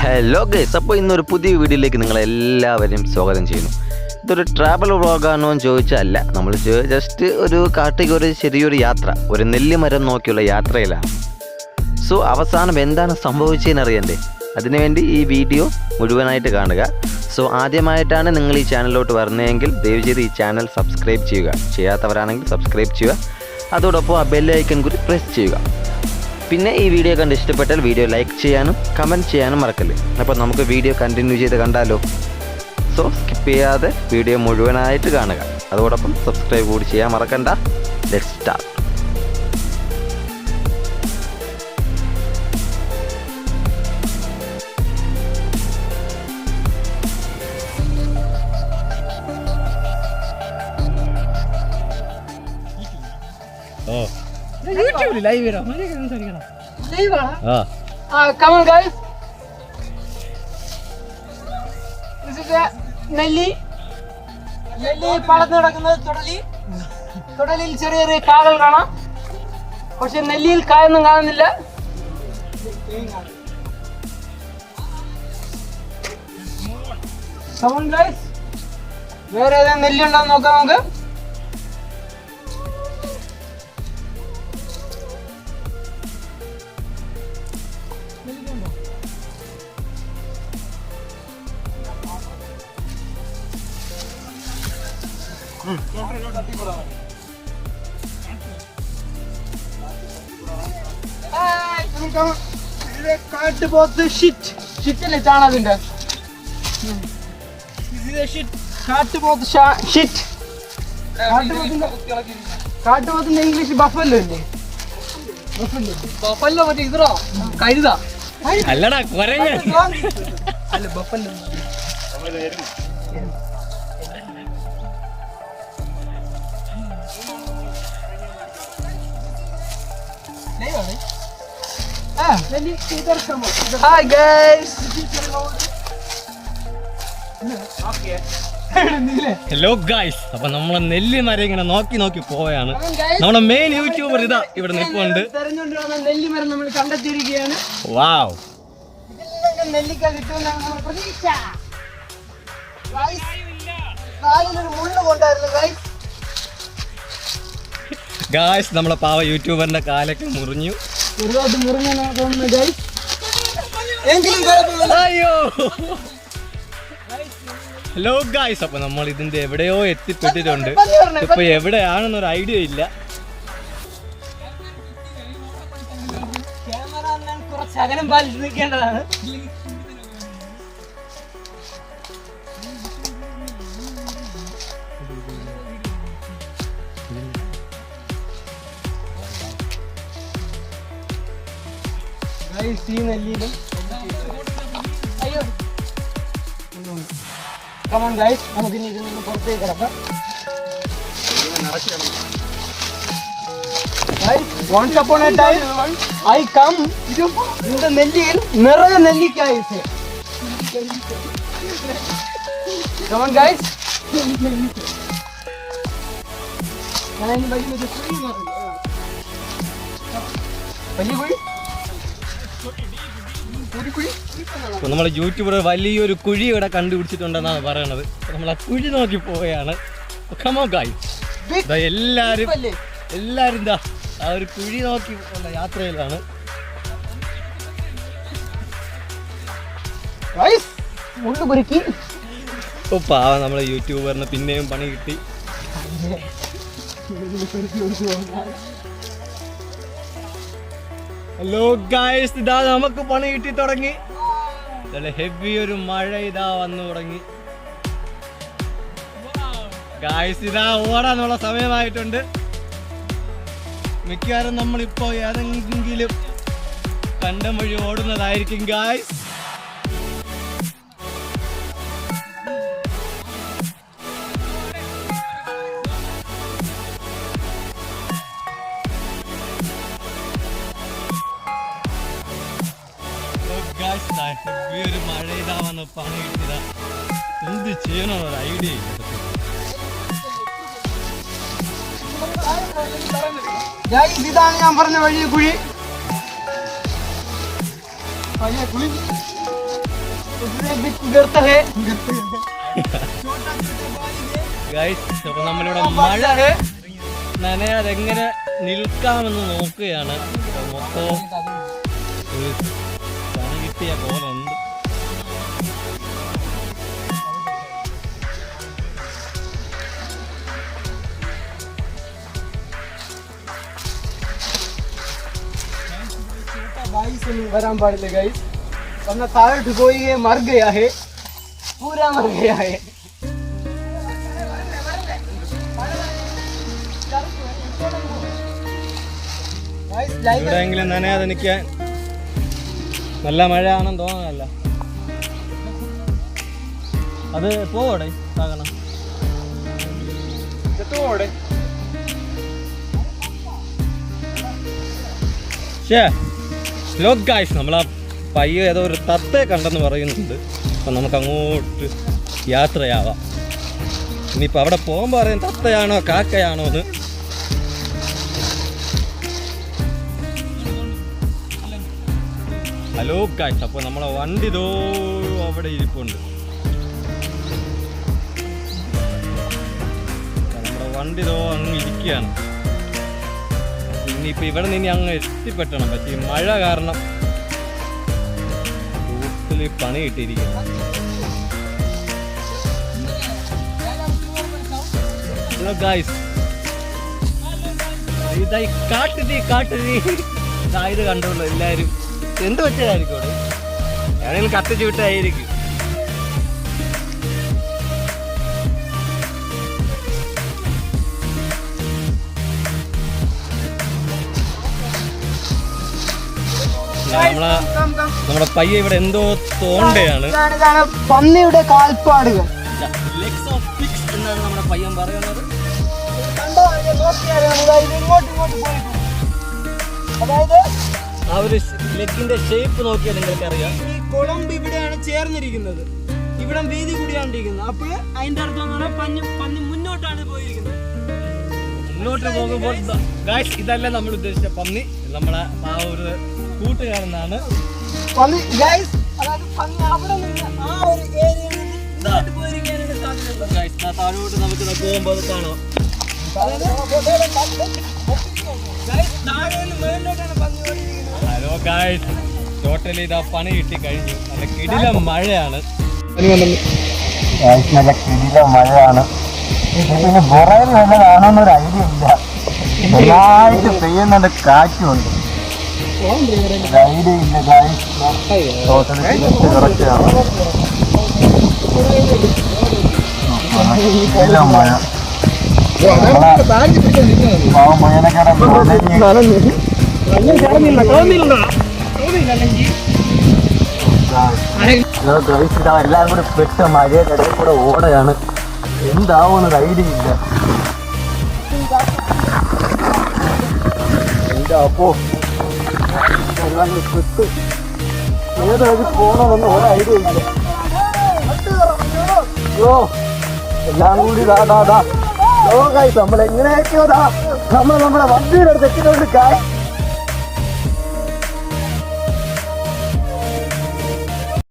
Hello guys, അപ്പോൾ ഇന്നൊരു പുതിയ വീഡിയോയിലേക്ക് നിങ്ങളെല്ലാവരെയും സ്വാഗതം ചെയ്യുന്നു. ഇതൊരു ട്രാവൽ വ്ളോഗാണോ എന്ന് ചോദിച്ചല്ല, നമ്മൾ ജസ്റ്റ് ഒരു കാട്ടിലേക്ക് ഒരു ചെറിയൊരു യാത്ര, ഒരു നെല്ലിമരം നോക്കിയുള്ള യാത്രയിലാണ്. സോ അവസാനം എന്താണ് സംഭവിച്ചതെന്ന് അറിയണ്ടേ? അതിനുവേണ്ടി ഈ വീഡിയോ മുഴുവനായിട്ട് കാണുക. സോ ആദ്യമായിട്ടാണ് നിങ്ങൾ ഈ ചാനലിലോട്ട് വരുന്നതെങ്കിൽ ദയവ് ചെയ്ത് ഈ ചാനൽ സബ്സ്ക്രൈബ് ചെയ്യുക. ചെയ്യാത്തവരാണെങ്കിൽ സബ്സ്ക്രൈബ് ചെയ്യുക. അതോടൊപ്പം ആ ബെൽ ഐക്കൺ കൂടി പ്രസ് ചെയ്യുക. പിന്നെ ഈ വീഡിയോ കണ്ട് ഇഷ്ടപ്പെട്ടാൽ വീഡിയോ ലൈക്ക് ചെയ്യാനും കമൻറ്റ് ചെയ്യാനും മറക്കല്ലേ. അപ്പോൾ നമുക്ക് വീഡിയോ കണ്ടിന്യൂ ചെയ്ത് കണ്ടാലോ? സോ സ്കിപ്പ് ചെയ്യാതെ വീഡിയോ മുഴുവനായിട്ട് കാണുക. അതോടൊപ്പം സബ്സ്ക്രൈബ് കൂടി ചെയ്യാൻ മറക്കണ്ട. Let's start. YouTube live era. Mane kan sarikana. Live ah. Come on guys. This is a നെല്ലി പാടത്ത് നടക്കുന്നത് തുടലിൽ ചെറിയ കാകൾ കാണാം. പക്ഷെ നെല്ലിയിൽ കായൊന്നും കാണുന്നില്ല. Come on guys. വേറെ ഏതാ നെല്ലി ഉണ്ടോ നോക്കാം നമുക്ക്. കാട്ടുപോത്ത് ഷിറ്റല്ലേ ചാണകത്തിന്റെ കാട്ടുപോത്തിന്റെ ഇംഗ്ലീഷ് ബഫല്ലോ ഇല്ലേ? ബഫല്ലോ മറ്റേ ഇതോ കഴുത അല്ലടാ കൊരങ്ങ. അല്ല buffalo. Hi guys. Hello guys, അപ്പൊ നമ്മളെ നെല്ലി മരം ഇങ്ങനെ നോക്കി പോവുകയാണ്. നമ്മുടെ മെയിൻ യൂട്യൂബർ ഇതാ ഇവിടെ നിൽപ്പുണ്ട്. നെല്ലിമരം നമ്മൾ കണ്ടെത്തിയിരിക്കുകയാണ്. വാവ്, നെല്ലിക്ക കിട്ടുമെന്നാണ് നമ്മുടെ പ്രതീക്ഷ. കാലിലൊരു മുള്ളു കൊണ്ടായിരുന്നു ഗൈസ്. നമ്മളെ പാവ യൂട്യൂബറിന്റെ കാലൊക്കെ മുറിഞ്ഞു. ചെറുതായിട്ട് മുറിഞ്ഞാണ് തോന്നുന്നത് ഗൈസ്. എങ്കിലും അയ്യോ. ഹലോ ഗൈസ്, അപ്പൊ നമ്മൾ ഇതിന്റെ എവിടെയോ എത്തിപ്പെട്ടിട്ടുണ്ട്. ഇപ്പൊ എവിടെയാണെന്നൊരു ഐഡിയ ഇല്ല. ക്യാമറമാൻ കുറച്ച് അകലം പാലിച്ച് നിൽക്കേണ്ടതാണ്. Come on guys, നമുക്ക് ഇനി ഇതിൽ നിന്ന് പുറത്തേക്ക് കിടക്കാം. Once upon a time, I come in the നെല്ലിയിൽ നിറയെ നെല്ലിക്കായി. Come on guys. നമ്മളെ യൂട്യൂബർ വലിയൊരു കുഴി ഇവിടെ കണ്ടുപിടിച്ചിട്ടുണ്ടെന്നാണ് പറയണത്. നമ്മൾ ആ കുഴി നോക്കി പോവുകയാണ്. എല്ലാരും ഇതാ ആ ഒരു കുഴി നോക്കി ഉള്ള യാത്രയിലാണ്. ഇപ്പൊ പാവം നമ്മളെ യൂട്യൂബറിന് പിന്നെയും പണി കിട്ടി. ഹലോ ഗൈസ്, ഇതാ നമുക്ക് പണി കിട്ടി തുടങ്ങി. ഹെവി ഒരു മഴ ഇതാ വന്നു തുടങ്ങി. ഗൈസ്, ഇതാ ഓടാനുള്ള സമയമായിട്ടുണ്ട്. മിക്കവാറും നമ്മളിപ്പോ ഏതെങ്കിലും കണ്ടം വഴി ഓടുന്നതായിരിക്കും ഗൈസ്. ഒരു മഴ ഇതാ വന്ന് പണി കിട്ടിയതാ. എന്ത് ചെയ്യണോ ഒരു ഐഡിയ ഇല്ല. ഇതാണ് ഞാൻ പറഞ്ഞ വഴി കുഴി. ഗൈസ് അപ്പൊ നമ്മളിവിടെ മഴ നനയാതെ എങ്ങനെ നിൽക്കാമെന്ന് നോക്കുകയാണ്. മൊത്തവും ഒരു പണി കിട്ടിയ പോലുണ്ട്. वरान पाड़े गाइस वरना तारठ कोई ये मर गया है, पूरा मर गया है. എവിടെയെങ്കിലും നനയാതെ നിൽക്കാൻ നല്ല മഴയാണെന്ന് തോന്നുന്നല്ല. അത് പോവോടെ സാഗണം ലോക്ക് ഗൈസ് നമ്മളാ പയ്യെ ഏതോ ഒരു തത്തയെ കണ്ടെന്ന് പറയുന്നുണ്ട്. അപ്പം നമുക്ക് അങ്ങോട്ട് യാത്രയാവാം. ഇനിയിപ്പോൾ അവിടെ പോകുമ്പോൾ അറിയാം തത്തയാണോ കാക്കയാണോ എന്ന്. ഹലോ ഗൈസ്, അപ്പോൾ നമ്മളെ വണ്ടി ഇതോ അവിടെ ഇരിപ്പുണ്ട്. നമ്മുടെ വണ്ടി ഇതോ അങ്ങ് ഇരിക്കുകയാണ്. ഇനിയിപ്പോൾ ഇവിടെ നിന്ന് അങ്ങ് എത്തിപ്പെട്ടണം. പക്ഷേ ഈ മഴ കാരണം റൂട്ടിൽ പണി കിട്ടിയിരിക്കുകയാണ്. ഹലോ ഗൈസ്, ഇതായി കാട്ടുതീ ഇത് കണ്ടുള്ളൂ എല്ലാവരും. എന്ത് വെച്ചതായിരിക്കും അവിടെ ഏതെങ്കിലും കത്തിച്ചു വിട്ടായിരിക്കും. നമ്മുടെ പയ്യ ഇവിടെ എന്തോ തോണ്ടയാണ്. പന്നിയുടെ കാൽപ്പാടുകൾ എന്നാണ് നമ്മുടെ പയ്യൻ പറയുന്നത്. അതായത് ആ ഒരു ലെഗിന്റെ ഷേപ്പ് നോക്കിയാൽ നിങ്ങൾക്ക് അറിയാം. ഈ കുളമ്പ് ഇവിടെയാണ് ചേർന്നിരിക്കുന്നത്, ഇവിടെ വീതി കൂടിയാണ് ഇരിക്കുന്നത്. അപ്പോൾ അതിന്റെ അർത്ഥം പന്നി മുന്നോട്ടാണ് പോയിരിക്കുന്നത്. മുന്നോട്ട് പോകുമ്പോൾ ഗൈസ് ഇതല്ല നമ്മൾ ഉദ്ദേശിച്ച പന്നി, നമ്മളെ ആ ഒരു കൂട്ടുകാരനാണ്. പന്നി ഗൈസ്, അതായത് പന്നി അവിടെ നിന്ന് ആ ഒരു ഏരിയയിൽ നിന്ന് ഇങ്ങോട്ട് പോയിരിക്കാനാണ് സാധ്യത. ഗൈസ് താഴോട്ട് നമുക്ക് പോകുമ്പോൾ അത് കാണാം. ഹലോ ഗൈസ്, ടോട്ടലി ഇതാ പണി കിട്ടി കഴിഞ്ഞു. നല്ല കിടിലം മഴയാണ്. നല്ല കിടില മഴയാണ്. പിന്നെ ബൊറയിൽ വല്ലതാണോന്നൊരു ഐഡിയ ഇല്ല. നന്നായിട്ട് പെയ്യുന്നുണ്ട്, കാറ്റുണ്ട്. ഐഡിയ ഇല്ല ഗൈസ്. ടോട്ടലി കുറച്ചാണ് കിടില മഴ. എല്ലാരും കൂടെ പെട്ട മഴയുടെ ഇടയിൽ കൂടെ ഓടയാണ്. എന്താവുമെന്നൊരു ഐഡിയ ഇല്ല. എന്താ അപ്പോ എല്ലാം കൂടി പെട്ട് ഏത് വഴി പോകണമെന്ന് ഒരു ഐഡിയ ഇല്ല. അയ്യോ, എല്ലാം കൂടി നമ്മളെങ്ങനെയൊക്കെയോ നമ്മുടെ വണ്ടിയുടെ അടുത്ത് എത്തിയിട്ടുണ്ട്.